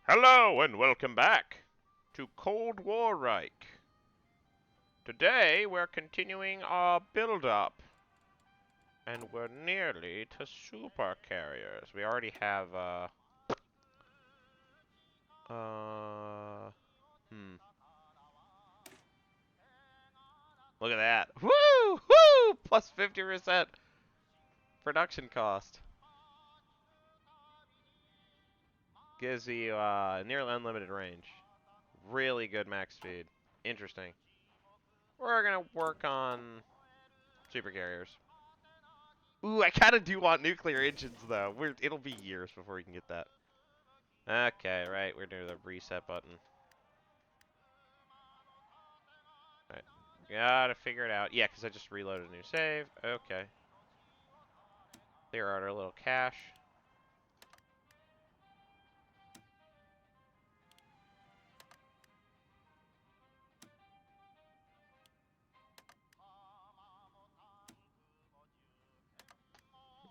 Hello and welcome back to Cold War Reich. Today we're continuing our build-up, and we're nearly to super carriers. We already have uh, hmm. Look at that! Woo! Woo! Plus 50% production cost. Gives you nearly unlimited range. Really good max speed. Interesting. We're gonna work on super carriers. Ooh, I kind of do want nuclear engines, though. It'll be years before we can get that. Okay, right, we're near the reset button. Right, gotta figure it out. Yeah, because I just reloaded a new save. Okay. Clear out our little cache.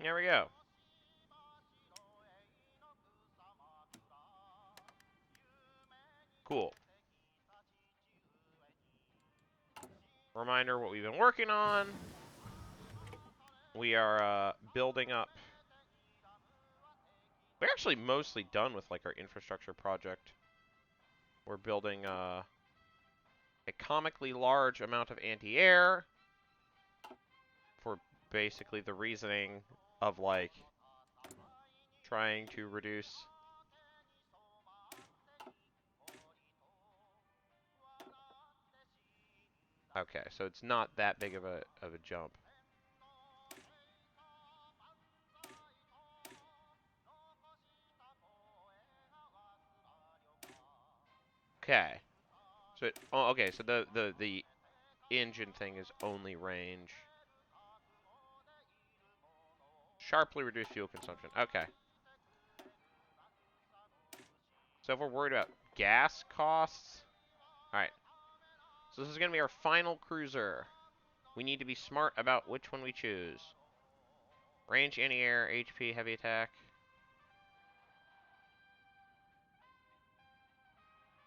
There we go. Cool. Reminder what we've been working on. We are building up. We're actually mostly done with like our infrastructure project. We're building a comically large amount of anti-air for basically the reasoning of like trying to reduce Okay, so it's not that big of a jump. Okay. So okay, so the engine thing is only range. Sharply reduce fuel consumption. Okay. So if we're worried about gas costs, all right. So this is going to be our final cruiser. We need to be smart about which one we choose. Range, anti-air, HP, heavy attack.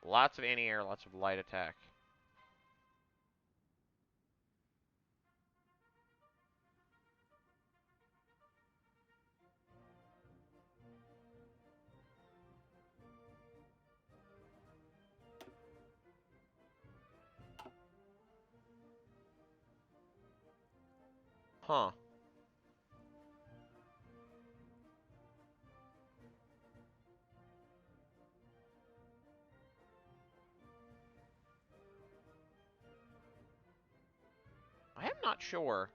Lots of anti-air, lots of light attack. Huh. I am not sure.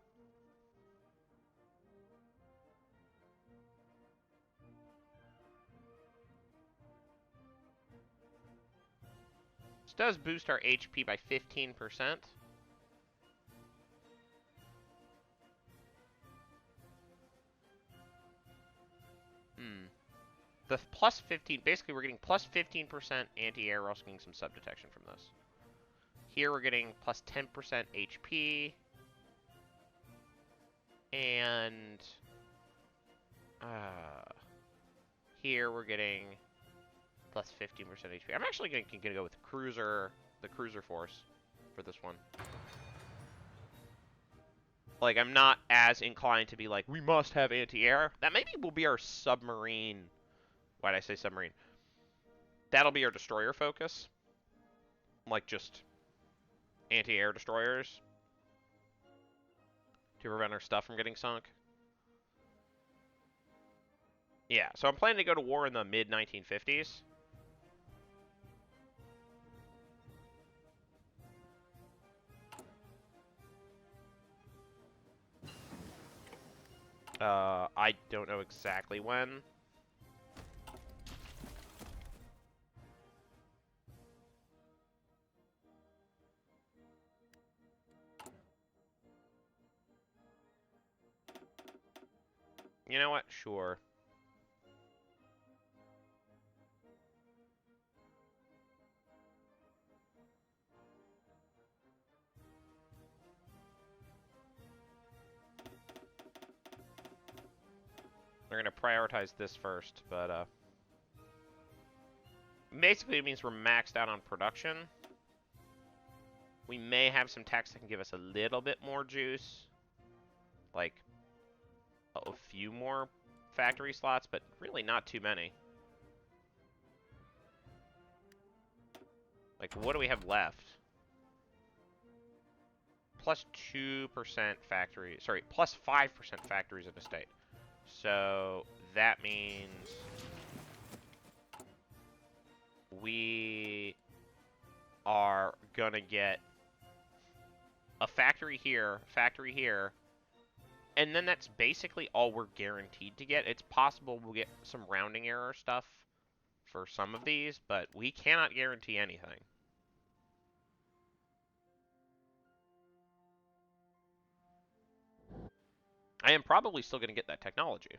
This does boost our HP by 15%. Hmm. The plus 15, basically we're getting plus 15% anti-air. We're also getting some sub-detection from this. Here we're getting plus 10% HP. And here we're getting plus 15% HP. I'm actually going to go with the cruiser force for this one. Like, I'm not as inclined to be like, we must have anti-air. That maybe will be our submarine. Why'd I say submarine? That'll be our destroyer focus. Like, just anti-air destroyers to prevent our stuff from getting sunk. Yeah, so I'm planning to go to war in the mid-1950s. I don't know exactly when. You know what? Sure. They're going to prioritize this first, but, Basically, it means we're maxed out on production. We may have some techs that can give us a little bit more juice. Like, a few more factory slots, but really not too many. Like, what do we have left? Plus 2% factory, sorry, plus 5% factories in the state. So that means we are gonna get a factory here, and then that's basically all we're guaranteed to get. It's possible we'll get some rounding error stuff for some of these, but we cannot guarantee anything. I am probably still going to get that technology.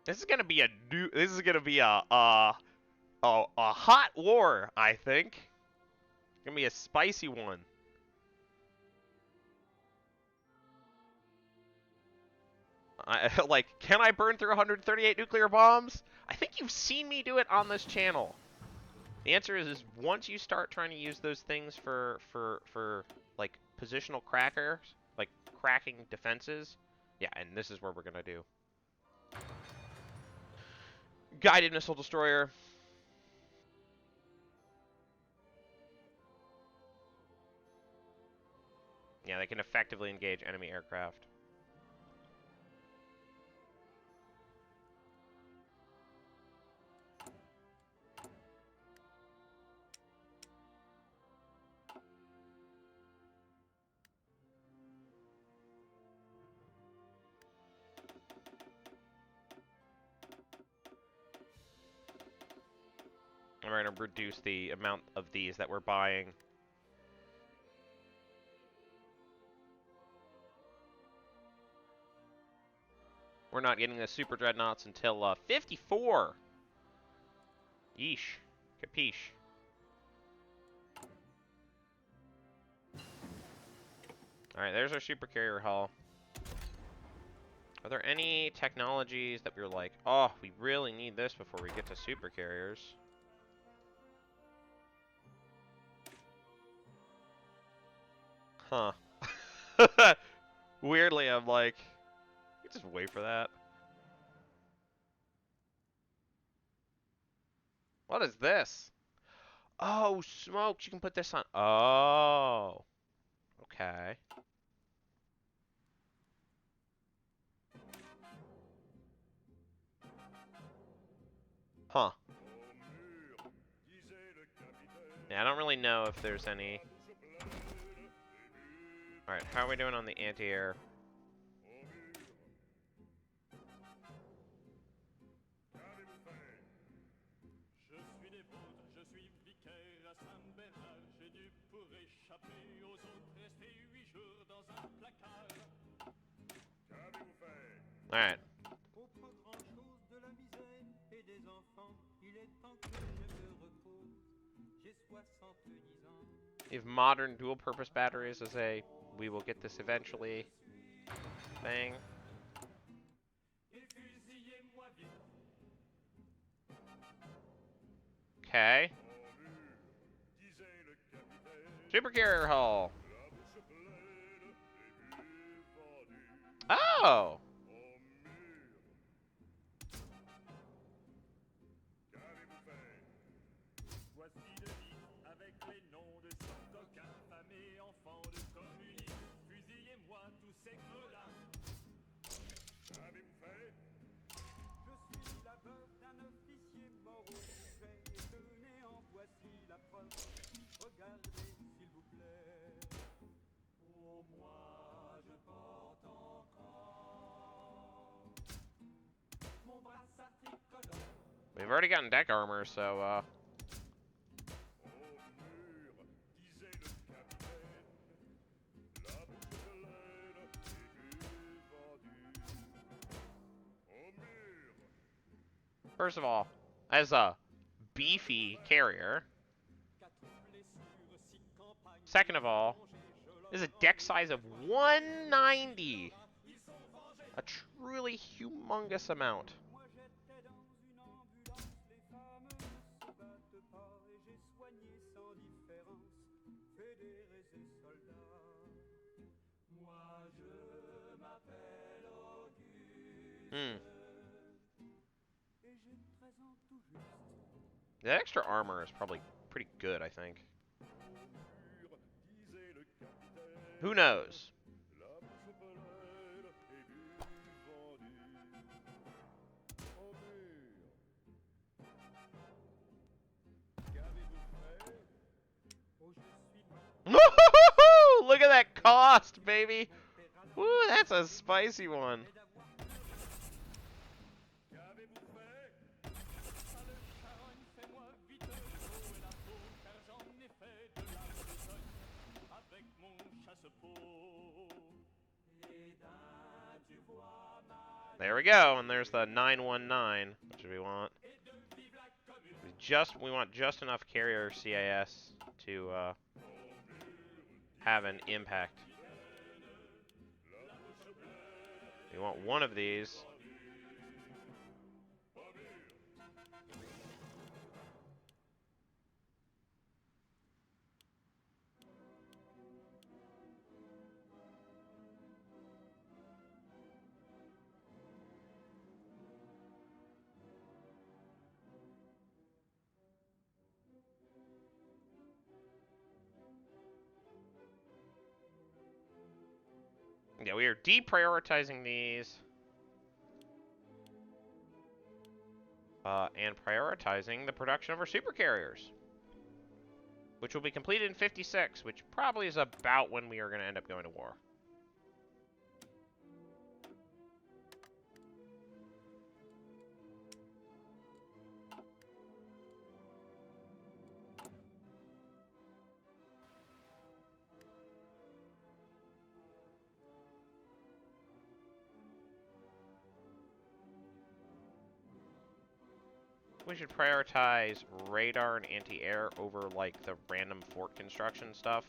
This is going to be a hot war, I think. It's going to be a spicy one. Like, can I burn through 138 nuclear bombs? I think you've seen me do it on this channel. The answer is once you start trying to use those things for like positional crackers, like cracking defenses, yeah, and this is where we're gonna do. Guided missile destroyer. Yeah, they can effectively engage enemy aircraft. And we're going to reduce the amount of these that we're buying. We're not getting the super dreadnoughts until 54. Yeesh. Capiche. Alright, there's our super carrier hull. Are there any technologies that we're like, oh, we really need this before we get to super carriers? Huh. Weirdly, I'm like, just wait for that. What is this? Oh, smokes. You can put this on. Oh. Okay. Huh. Yeah, I don't really know if there's any. Alright, how are we doing on the anti-air? Alright. If modern dual-purpose batteries is a we will get this eventually thing. Okay. Supercarrier hull. Oh! We've already gotten deck armor, so, First of all, as a beefy carrier. Second of all, is a deck size of 190. A truly humongous amount. The extra armor is probably pretty good, I think. Who knows? Look at that cost, baby! Woo, that's a spicy one. There we go, and there's the 919, which we want. We want just enough carrier CIS to have an impact. We want one of these. Yeah, we are deprioritizing these. And prioritizing the production of our supercarriers. Which will be completed in 56, which probably is about when we are going to end up going to war. We should prioritize radar and anti-air over, like, the random fort construction stuff.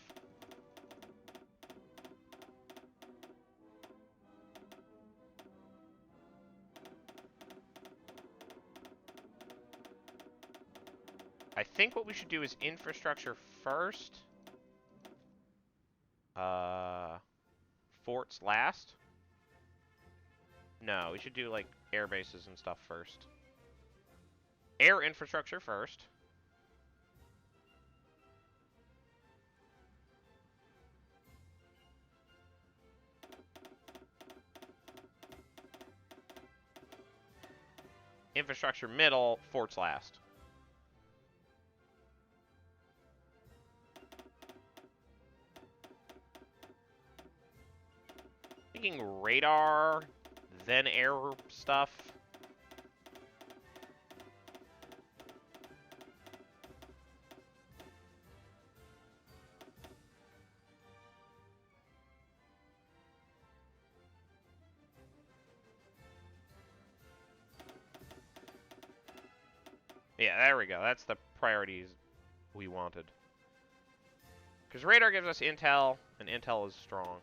I think what we should do is infrastructure first. Forts last. No, we should do, like, air bases and stuff first. Air infrastructure first. Infrastructure middle, forts last. Thinking radar, then air stuff. Yeah, there we go. That's the priorities we wanted. Because radar gives us intel, and intel is strong.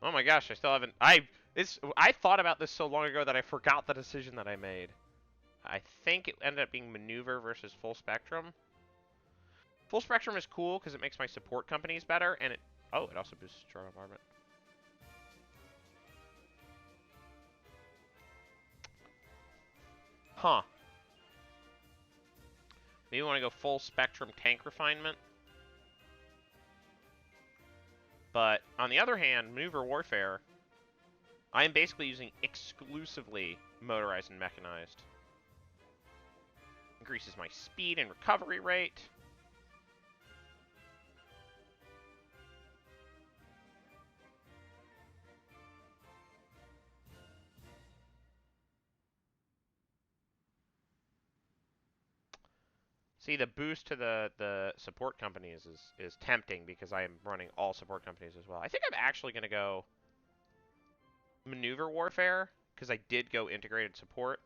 Oh my gosh, I still haven't. I thought about this so long ago that I forgot the decision that I made. I think it ended up being maneuver versus full spectrum. Full spectrum is cool because it makes my support companies better, and it. Oh, it also boosts strong bombardment. Huh. Maybe we want to go full spectrum tank refinement. But on the other hand, maneuver warfare, I am basically using exclusively motorized and mechanized. Increases my speed and recovery rate. See, the boost to the support companies is tempting because I am running all support companies as well. I think I'm actually going to go maneuver warfare because I did go integrated support.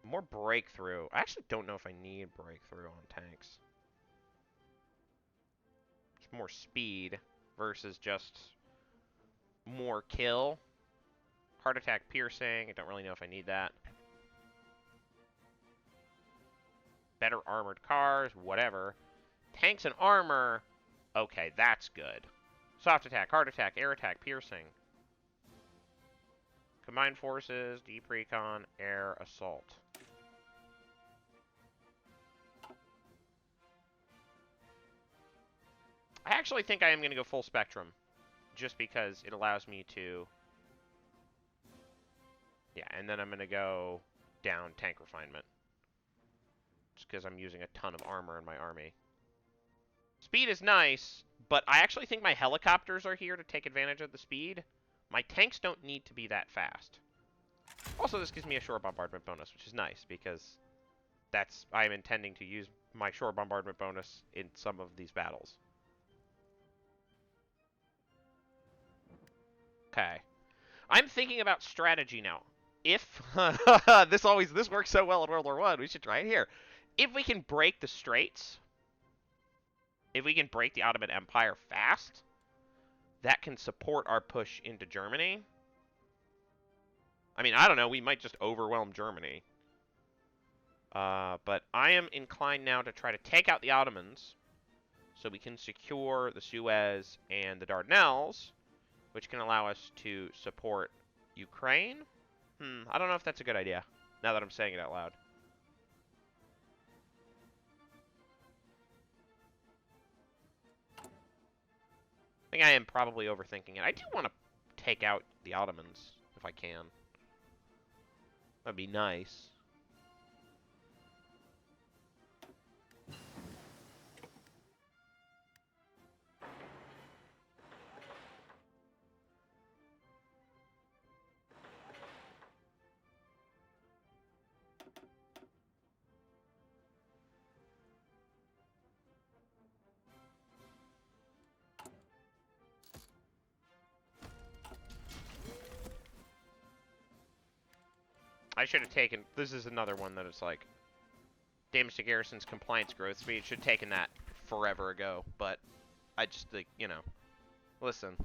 More breakthrough. I actually don't know if I need breakthrough on tanks. It's more speed versus just more kill. Heart attack piercing. I don't really know if I need that. Better armored cars, whatever. Tanks and armor. Okay, that's good. Soft attack, hard attack, air attack, piercing. Combined forces, deep recon, air assault. I actually think I am going to go full spectrum, just because it allows me to... Yeah, and then I'm going to go down tank refinement. Just because I'm using a ton of armor in my army. Speed is nice, but I actually think my helicopters are here to take advantage of the speed. My tanks don't need to be that fast. Also, this gives me a shore bombardment bonus, which is nice, because I'm intending to use my shore bombardment bonus in some of these battles. Okay. I'm thinking about strategy now. If this works so well in World War I, we should try it here. If we can break the straits, if we can break the Ottoman Empire fast, that can support our push into Germany. I mean, I don't know. We might just overwhelm Germany. But I am inclined now to try to take out the Ottomans so we can secure the Suez and the Dardanelles, which can allow us to support Ukraine. I don't know if that's a good idea, now that I'm saying it out loud. I think I am probably overthinking it. I do want to take out the Ottomans, if I can. That'd be nice. I should have taken... This is another one that it's like... Damage to garrison's compliance growth speed. Should have taken that forever ago, but I just think, you know... Listen.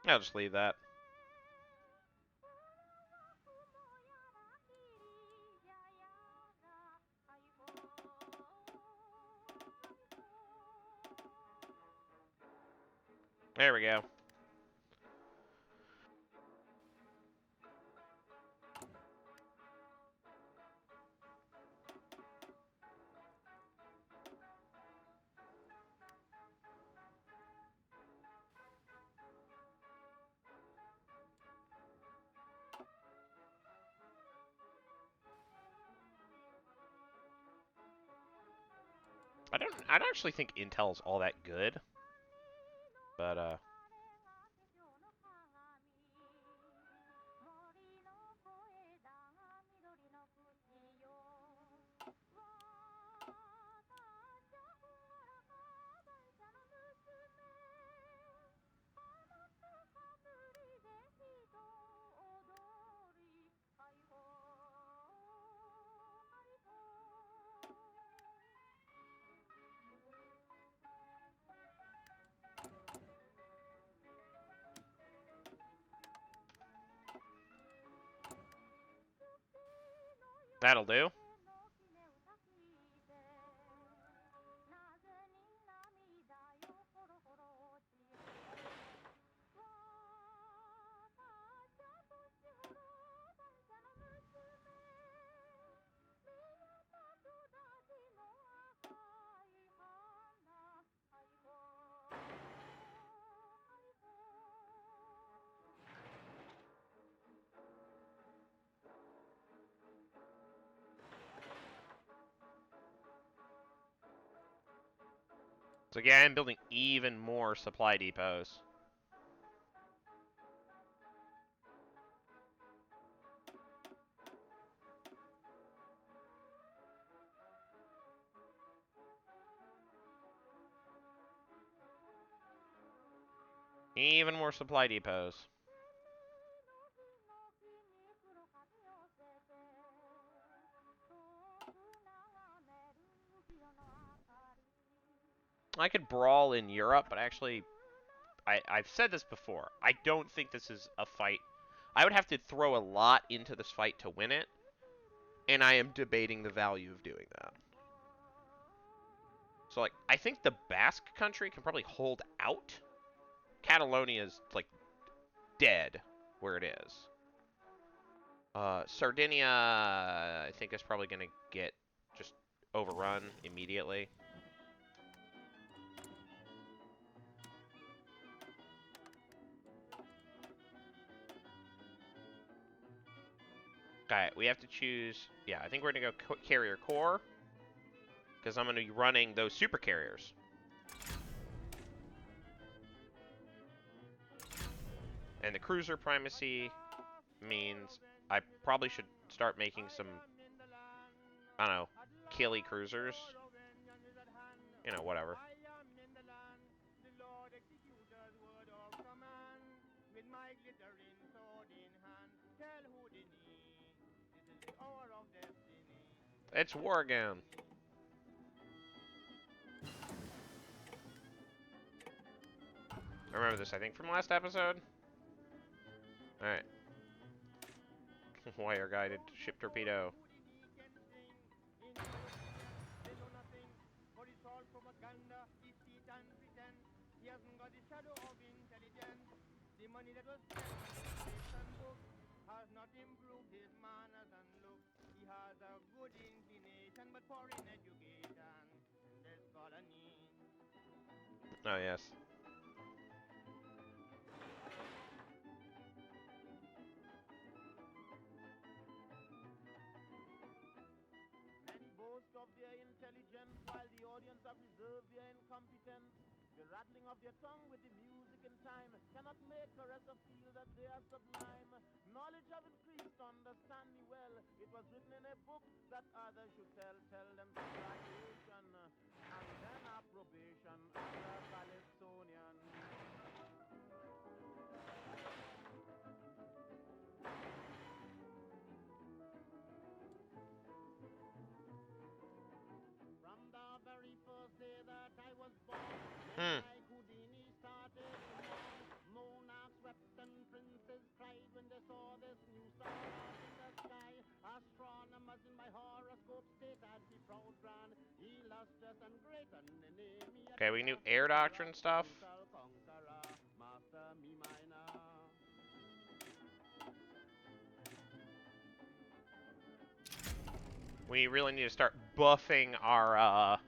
I'll just leave that. There we go. I don't actually think Intel's all that good, but that'll do. So again, building even more supply depots. Even more supply depots. I could brawl in Europe, but actually, I've said this before. I don't think this is a fight. I would have to throw a lot into this fight to win it, and I am debating the value of doing that. So, like, I think the Basque country can probably hold out. Catalonia's, like, dead where it is. Sardinia, I think, is probably going to get just overrun immediately. Okay, we have to choose. Yeah, I think we're going to go carrier core, because I'm going to be running those super carriers. And the cruiser primacy means I probably should start making some, I don't know, killy cruisers. You know, whatever. It's war again. I remember this, I think, from last episode. Alright. Wire guided ship torpedo. Oh, yes. Of their intelligence while the audience observe their incompetence. The rattling of their tongue with the music in time cannot make a rest feel that they are sublime. Knowledge have increased, understand me well. It was written in a book that others should tell them congratulation and then approbation of the Calypsonian. From the very first day that I was born, like Houdini started to mourn. Monarchs wept and princes cried when they saw this new star out in the sky. Astronomers in my horoscope state I'd be proud, grand, illustrious and great, and the name. Okay, we knew air doctrine stuff. Master me minor. We really need to start buffing our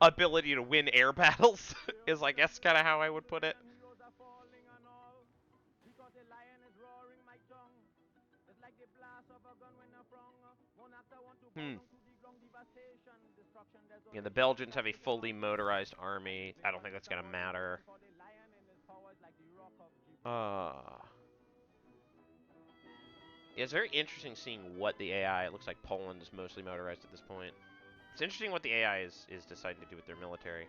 ability to win air battles, is I guess kind of how I would put it. Because a lion is roaring my tongue. It's like like the blast of a gun when a frong. One actor want to bow Hmm. down to the ground, devastation, destruction. There's Yeah, only the one Belgians have a family they fully want to motorized see. army. They I don't call think it that's the gonna Holy Land, matter. for the lion in his powers like the rock of Gibraltar. Uh, yeah, it's very interesting seeing what the AI. It looks like Poland is mostly motorized at this point. It's interesting what the AI is deciding to do with their military.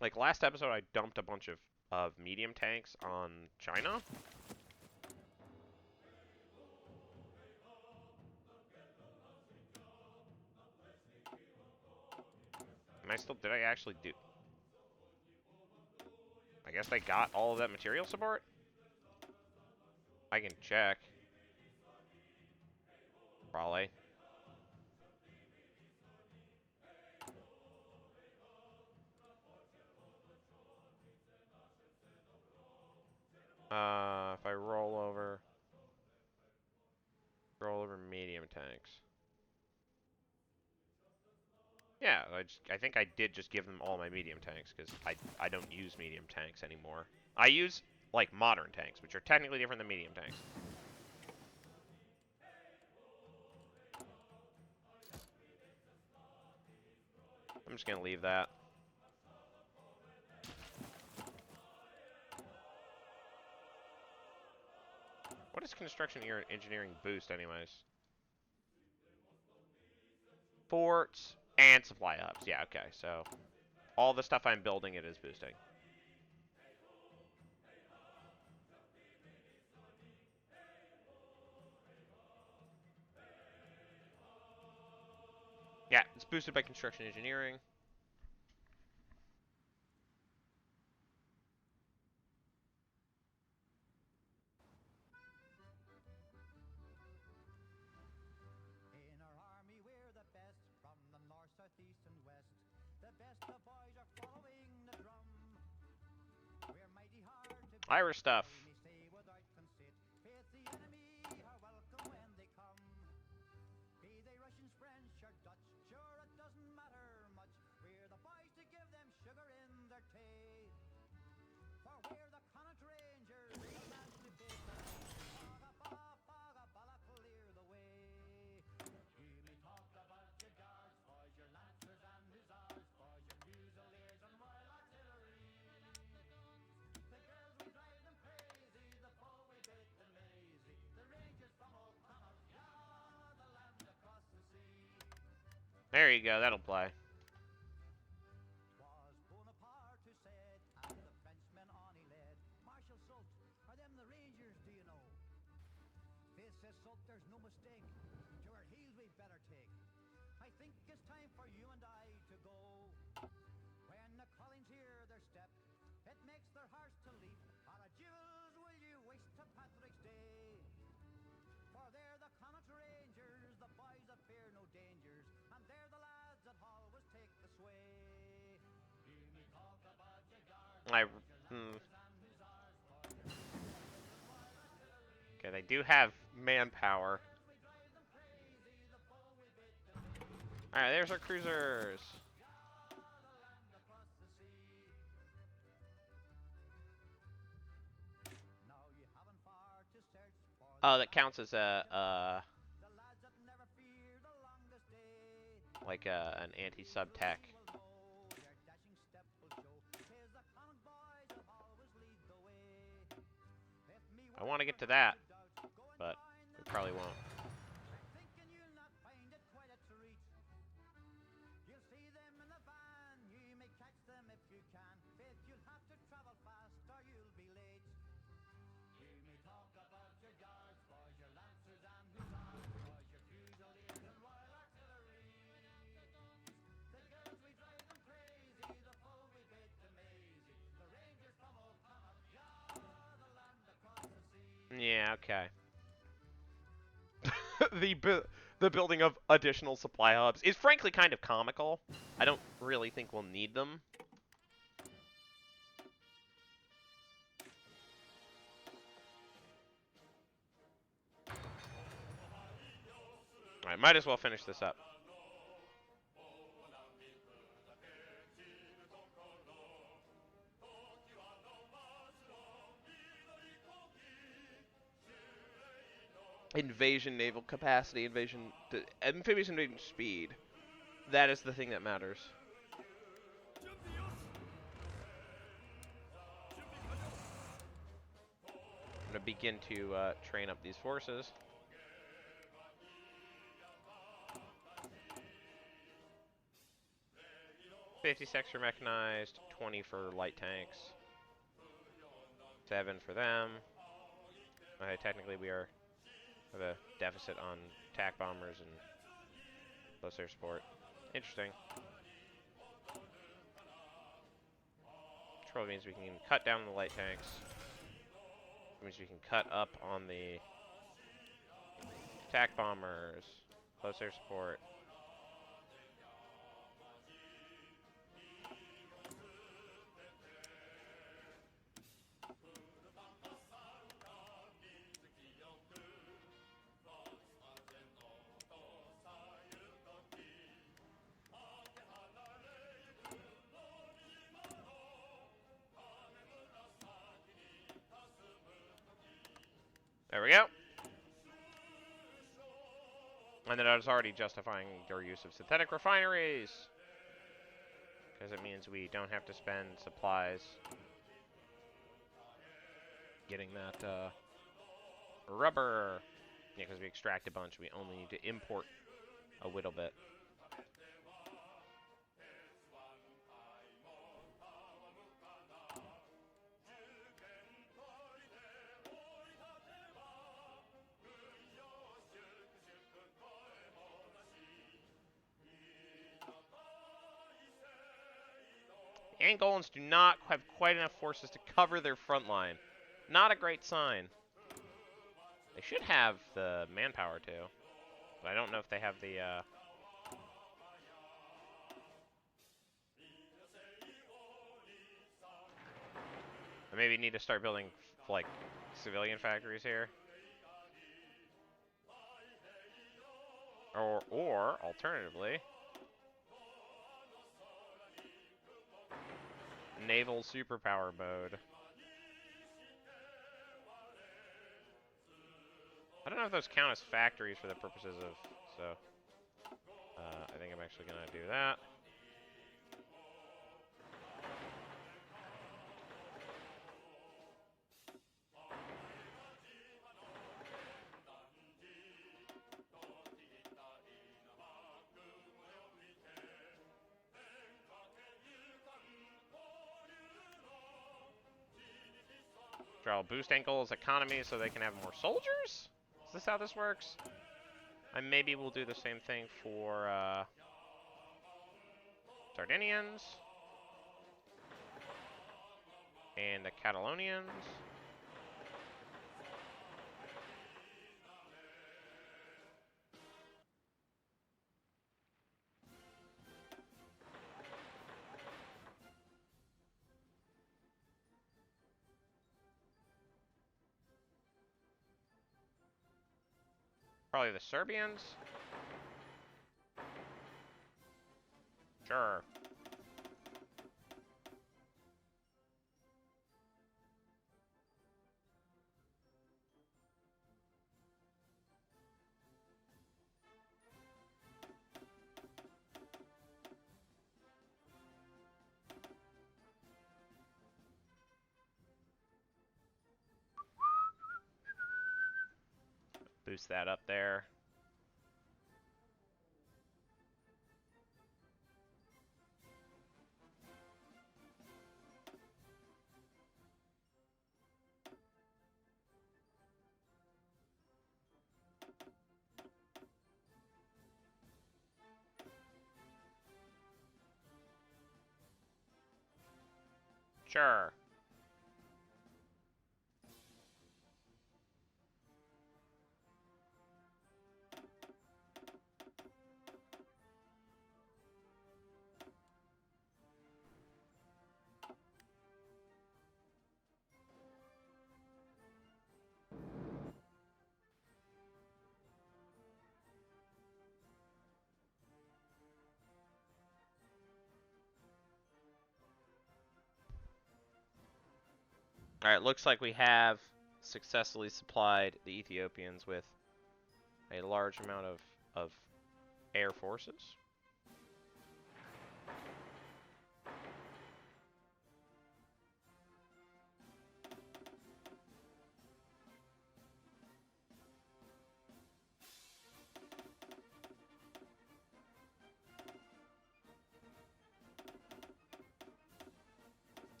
Like last episode, I dumped a bunch of medium tanks on China. And I still, did I actually do? I guess they got all of that material support? I can check. Probably. If I roll over medium tanks. Yeah, I think I did just give them all my medium tanks because I don't use medium tanks anymore. I use like modern tanks, which are technically different than medium tanks. I'm just gonna leave that. What is construction engineering boost, anyways? Forts and supply hubs. Yeah, okay. So all the stuff I'm building it is boosting. Yeah, it's boosted by construction engineering. In our army we're the best, from the north, south, east and west. The best of boys are following the drum. We're mighty hard to beat, Irish stuff. I may say without conceit. Face the enemy are welcome when they come. Be they Russians, French or Dutch, sure it doesn't matter much. We're the boys to give them sugar in their tea. For we're the Connaught Rangers, the lads to face the Baga bala clear the way. You may talk about your guards, boys, your lancers and hussars, boys, your fusiliers and royal artillery. The girls we drive them crazy, the foe we beat them easy. The Rangers from old Connaught, yeah, the land across the sea. There you go. That'll play. 'Twas Bonaparte who said, and the Frenchmen on he led. Marshal Soult, are them the Rangers, do you know? Face says Soult, there's no mistake. To our heels we'd better take. I think it's time for you and I to go. When the Collins hear their step, it makes their hearts to leap. Our jewels will you waste to Patrick's Day? For they're the Connaught Rangers, the boys that fear no dangers, and they're the lads that always take the sway. You may talk about your guards, I. your lancers and hussars, Okay, they do have manpower. we drive them crazy, the foe we beat them easy. All right, there's our cruisers. Yeah, the land across the sea. Now you haven't far to search for Oh, the that counts as the lads that never fear the longest day. like an anti-sub tech. Will know their dashing step will show. 'Tis the Connaught boys that always lead the way. If me I want to words get to were half that, a doubt, go and but join we them probably won't. I'm thinking you'll not find it quite a treat. You'll see them in the van, you may catch them if you can. Faith, you'll have to travel fast or you'll be late. You may talk about your guards, boys, your lancers and hussars, boys, your fusiliers and royal artillery. The girls we drive them crazy, the foe we beat them easy. The Rangers from old Connaught, yeah, the land across the sea. Yeah, okay. The building of additional supply hubs is frankly kind of comical. I don't really think we'll need them. All right, might as well finish this up. invasion naval capacity, amphibious invasion speed. That is the thing that matters. I'm going to begin to train up these forces. 50 sector mechanized, 20 for light tanks, 7 for them. Technically, we have a deficit on attack bombers and close air support. Interesting. Control means we can cut down the light tanks. It means we can cut up on the attack bombers, close air support. There we go. And then I was already justifying your use of synthetic refineries, because it means we don't have to spend supplies getting that rubber. Yeah, because we extract a bunch, we only need to import a little bit. The Angolans do not have quite enough forces to cover their front line. Not a great sign. They should have the manpower too, but I don't know if they have the. I maybe need to start building like civilian factories here, or alternatively, naval superpower mode. I don't know if those count as factories for the purposes of, so I think I'm actually going to do that. I'll boost Angel's economy so they can have more soldiers? Is this how this works? I maybe will do the same thing for Sardinians and the Catalonians. Probably the Serbians. Sure. Boost that up there. Sure. Alright, looks like we have successfully supplied the Ethiopians with a large amount of air forces.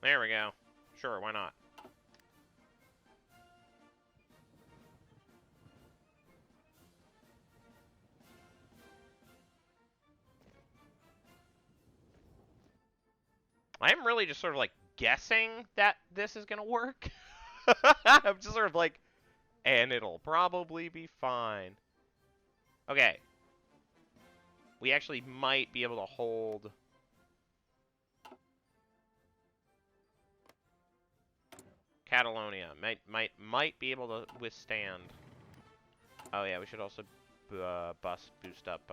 There we go. Sure, why not? I'm really just sort of like guessing that this is gonna work. I'm just sort of like, and it'll probably be fine. Okay. We actually might be able to hold Catalonia. Might be able to withstand. Oh yeah, we should also boost up.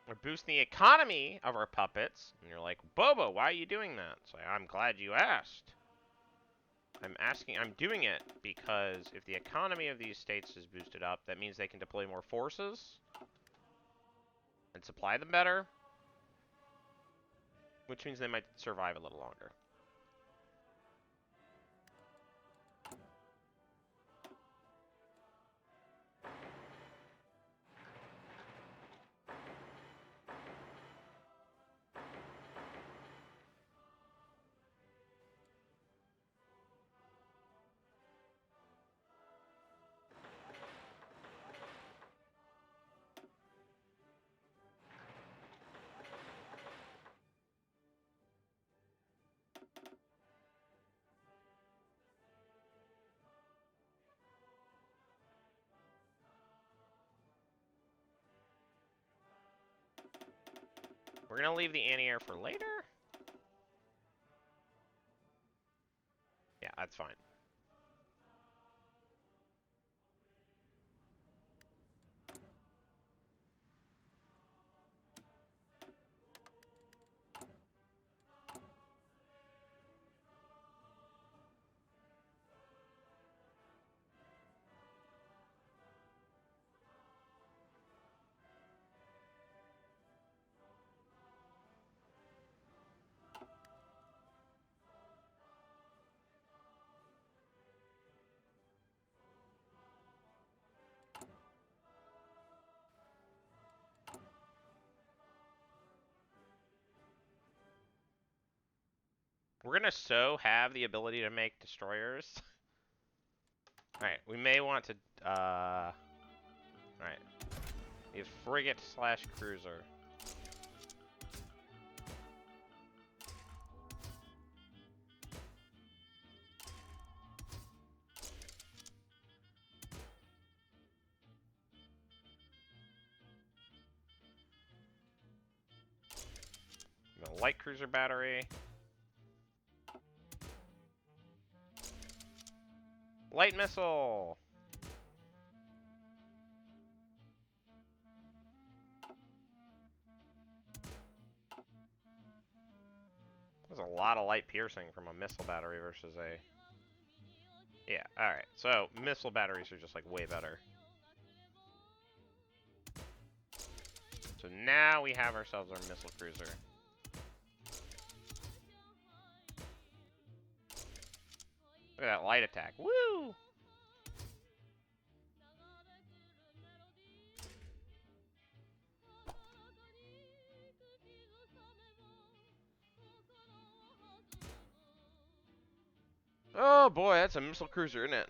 We're boosting the economy of our puppets. And you're like, Bobo, why are you doing that? It's like, I'm glad you asked. I'm doing it because if the economy of these states is boosted up, that means they can deploy more forces and supply them better, which means they might survive a little longer. We're going to leave the anti-air for later. Yeah, that's fine. We're going to have the ability to make destroyers. Alright, we may want to, alright. We have frigate slash cruiser. The light cruiser battery. Light missile! There's a lot of light piercing from a missile battery versus a... Yeah, alright. So, missile batteries are just, like, way better. So now we have ourselves our missile cruiser. Look at that light attack. Woo! Oh boy, that's a missile cruiser, isn't it?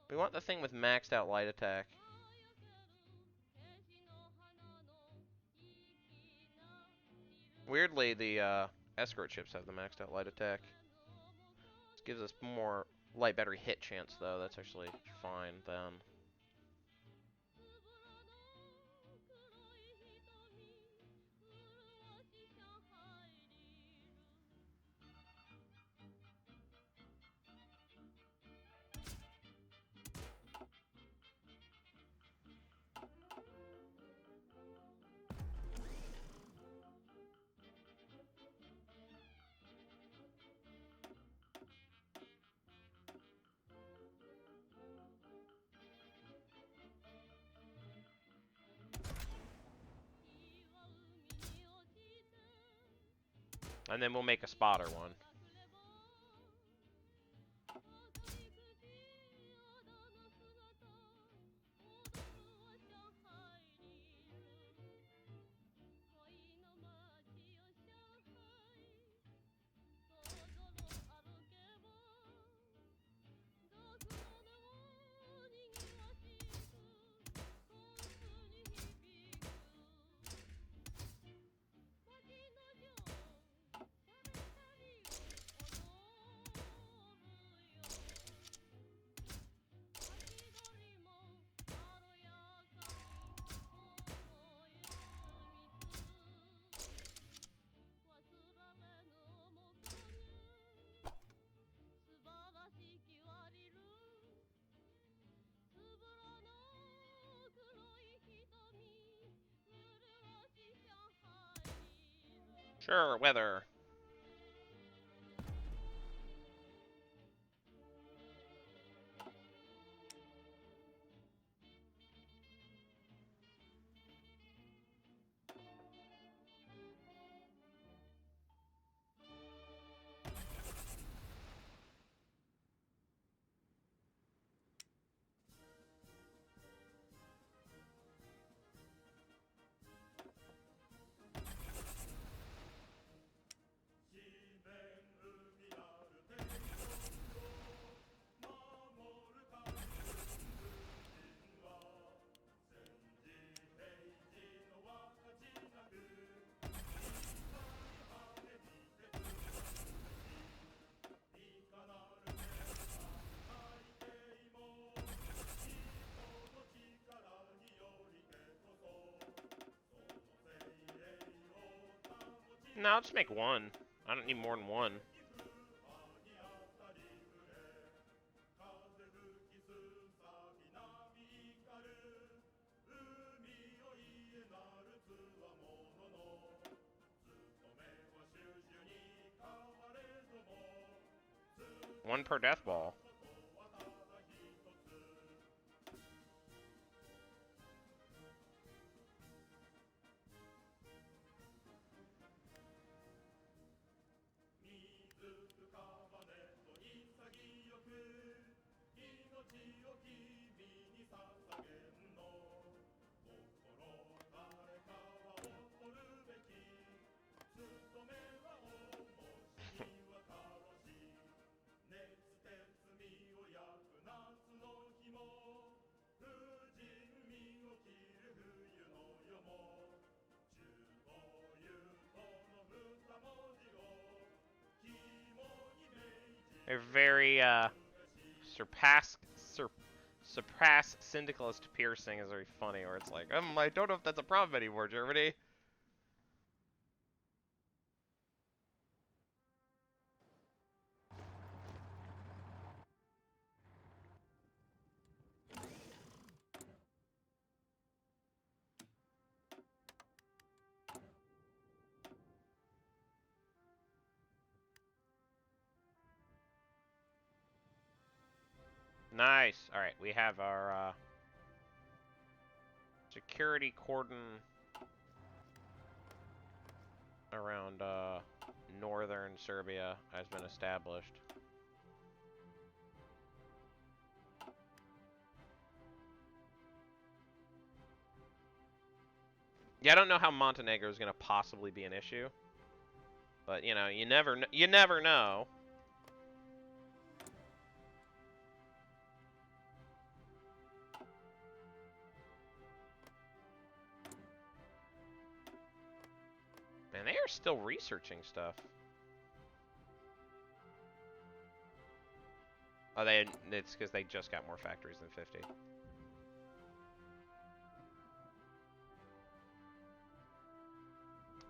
We want the thing with maxed out light attack. Weirdly, the escort ships have the maxed out light attack. This gives us more light battery hit chance, though. That's actually fine then. And then we'll make a spotter one. Sure, weather. No, I'll just make one. I don't need more than one. One per death ball. They're very surpass syndicalist piercing is very funny, where it's like, I don't know if that's a problem anymore, Germany. Nice. All right, we have our security cordon around northern Serbia has been established. Yeah, I don't know how Montenegro is going to possibly be an issue, but you know, you never know. Man, they are still researching stuff. Oh, it's because they just got more factories than 50.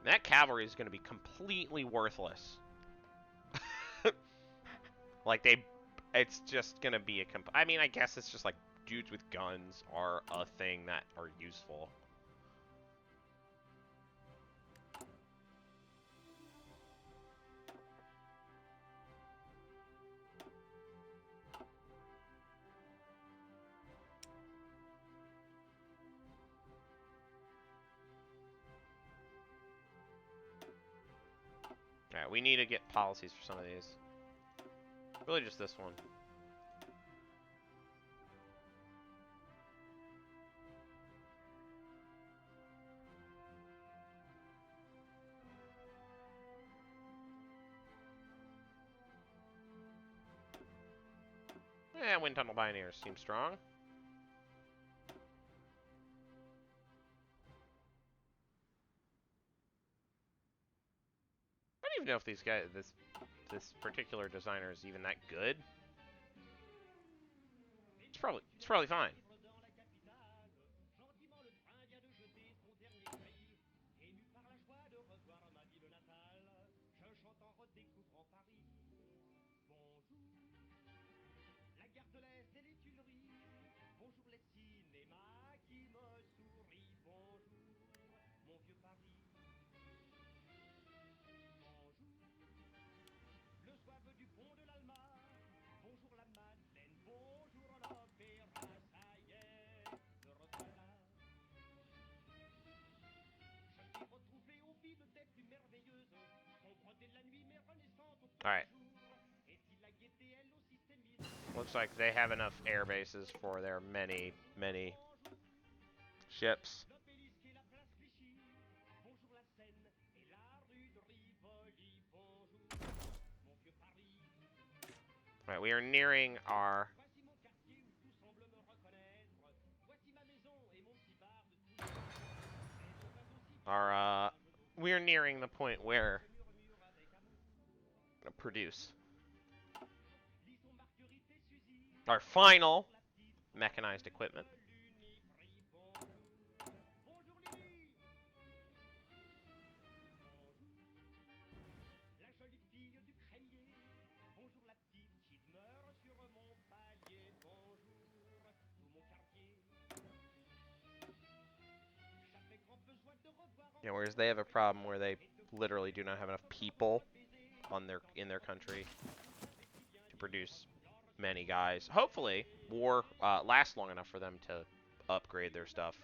That cavalry is going to be completely worthless. Like it's just going to be I mean, I guess it's just like dudes with guns are a thing that are useful. Alright, we need to get policies for some of these. Really just this one. Yeah, Wind Tunnel Pioneers seems strong. I don't even know if these guys, this particular designer is even that good. It's probably fine. Alright. Looks like they have enough air bases for their many, many ships. Alright, we are nearing we are nearing the point where we're gonna produce our final mechanized equipment. Yeah, whereas they have a problem where they literally do not have enough people in their country to produce many guys. Hopefully, war lasts long enough for them to upgrade their stuff.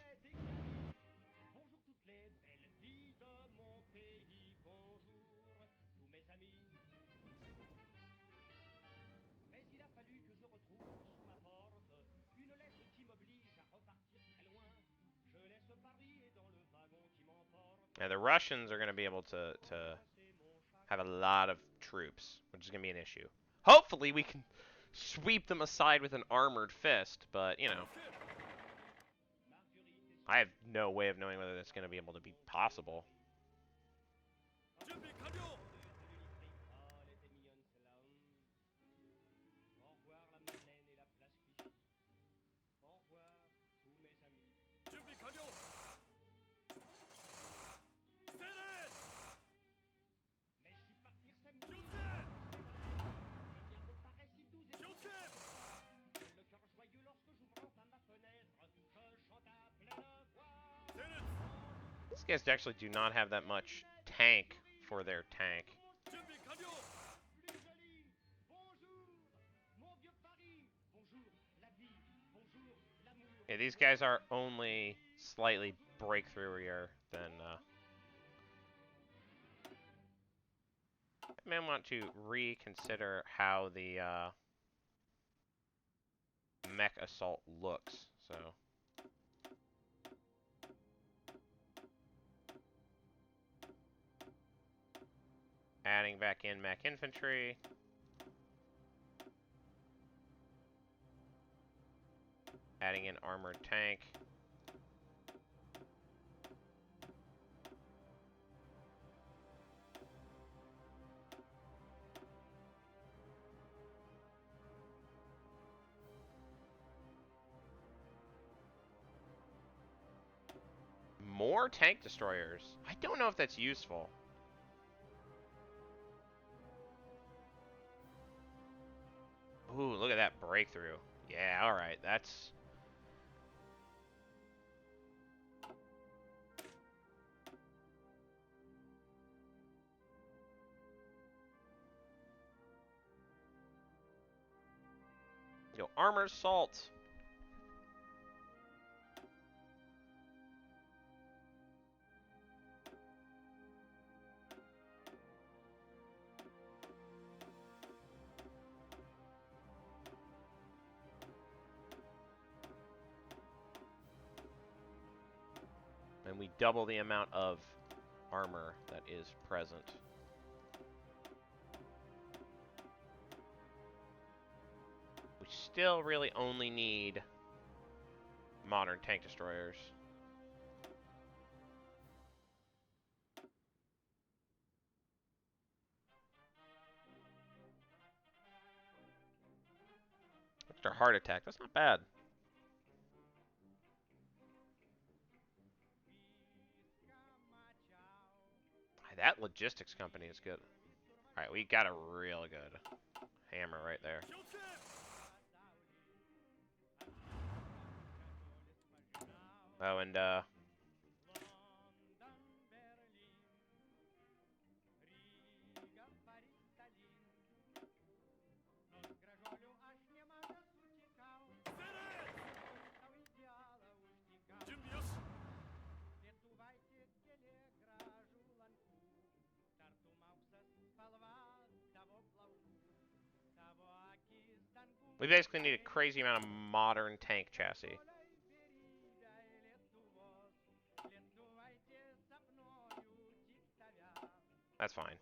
Yeah, the Russians are going to be able to have a lot of troops, which is going to be an issue. Hopefully, we can sweep them aside with an armored fist, but, you know, I have no way of knowing whether that's going to be able to be possible. These guys actually do not have that much tank for their tank. Yeah, these guys are only slightly breakthroughier than. I may want to reconsider how the mech assault looks. So. Adding back in mech infantry. Adding in armored tank. More tank destroyers. I don't know if that's useful. Ooh, look at that breakthrough. Yeah, alright, that's... Yo, armor assault. And we double the amount of armor that is present. We still really only need modern tank destroyers. Extra heart attack, that's not bad. That logistics company is good. Alright, we got a real good hammer right there. Oh, and we basically need a crazy amount of modern tank chassis. That's fine.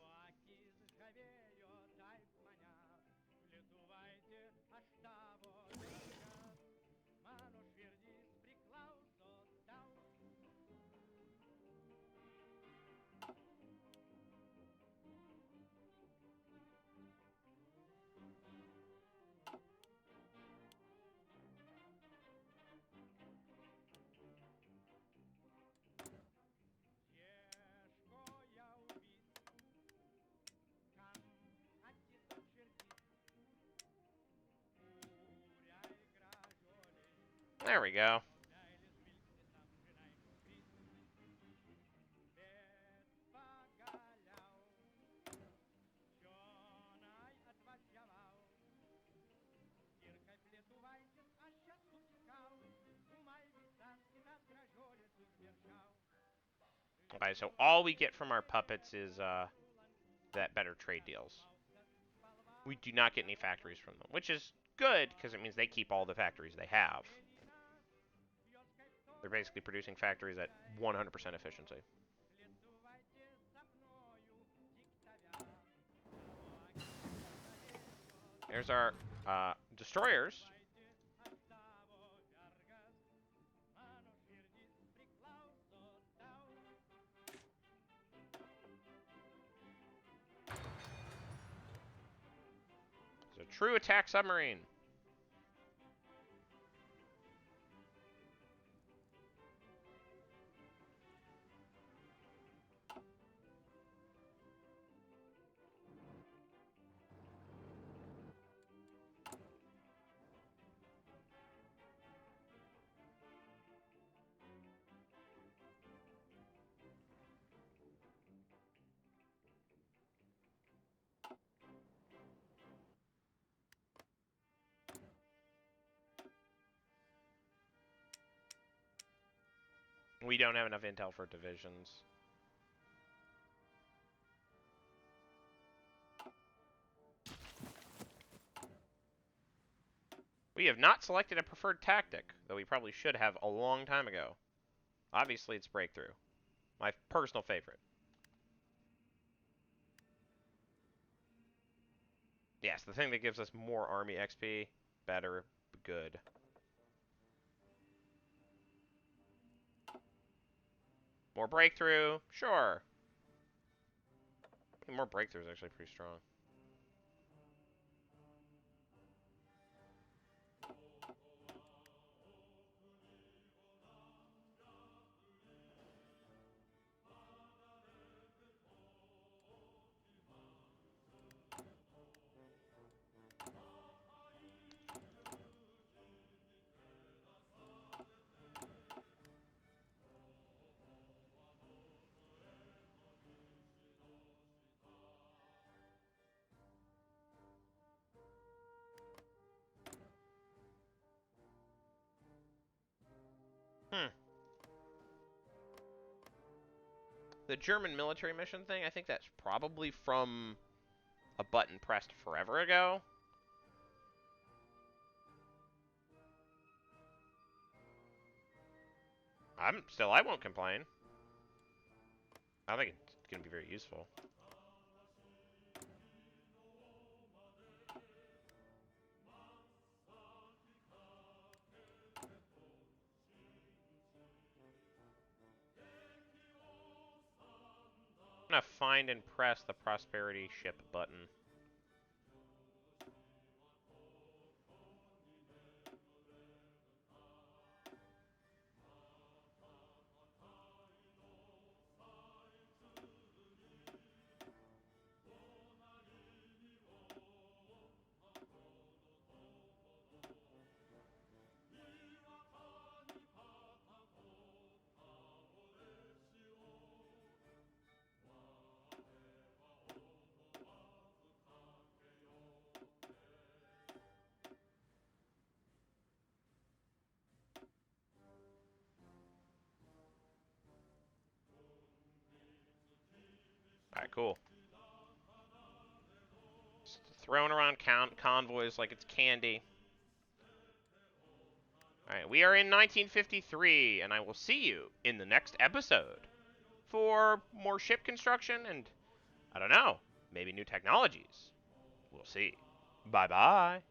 There we go. Okay, so all we get from our puppets is that better trade deals. We do not get any factories from them, which is good because it means they keep all the factories they have. They're basically producing factories at 100% efficiency. There's our destroyers. It's a true attack submarine. We don't have enough intel for divisions. We have not selected a preferred tactic, though we probably should have a long time ago. Obviously, it's breakthrough. My personal favorite. Yes, the thing that gives us more army XP. Better. Good. More breakthrough? Sure. More breakthrough is actually pretty strong. The German military mission thing, I think that's probably from a button pressed forever ago. I won't complain. I think it's gonna be very useful. I'm gonna find and press the prosperity ship button. Alright, cool. Just throwing around convoys like it's candy. Alright, we are in 1953, and I will see you in the next episode for more ship construction and, I don't know, maybe new technologies. We'll see. Bye-bye.